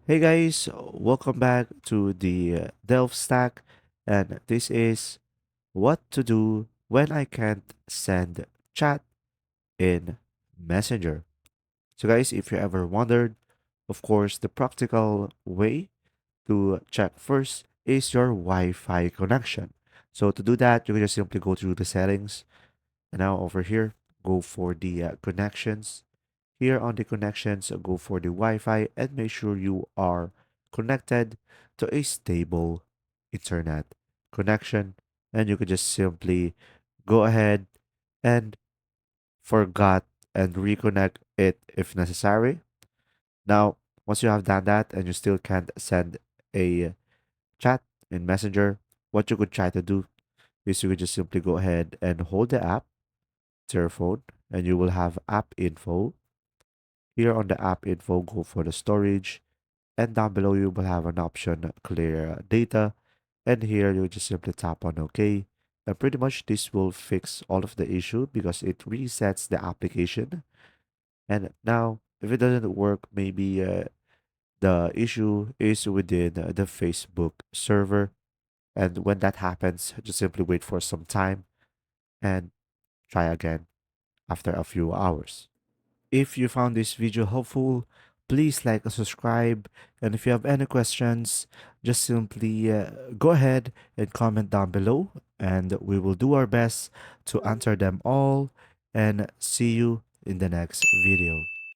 Hey guys, welcome back to the Delve Stack, and this is what to do when I can't send chat in Messenger. So, guys, if you ever wondered, of course, the practical way to check first is your Wi Fi connection. So, to do that, you can just simply go through the settings, and now over here, go for the connections. Here on the connections, go for the Wi-Fi and make sure you are connected to a stable internet connection. And you can just simply go ahead and forgot and reconnect it if necessary. Now, once you have done that and you still can't send a chat in Messenger, what you could try to do is you could just simply go ahead and hold the app to your phone and you will have app info. Here on the app info, go for the storage, and down below you will have an option clear data, and here you just simply tap on OK. And pretty much this will fix all of the issue because it resets the application. And now, if it doesn't work, maybe the issue is within the Facebook server. And when that happens, just simply wait for some time and try again after a few hours. If you found this video helpful, please like and subscribe. And if you have any questions, just simply go ahead and comment down below, and we will do our best to answer them all. And see you in the next video.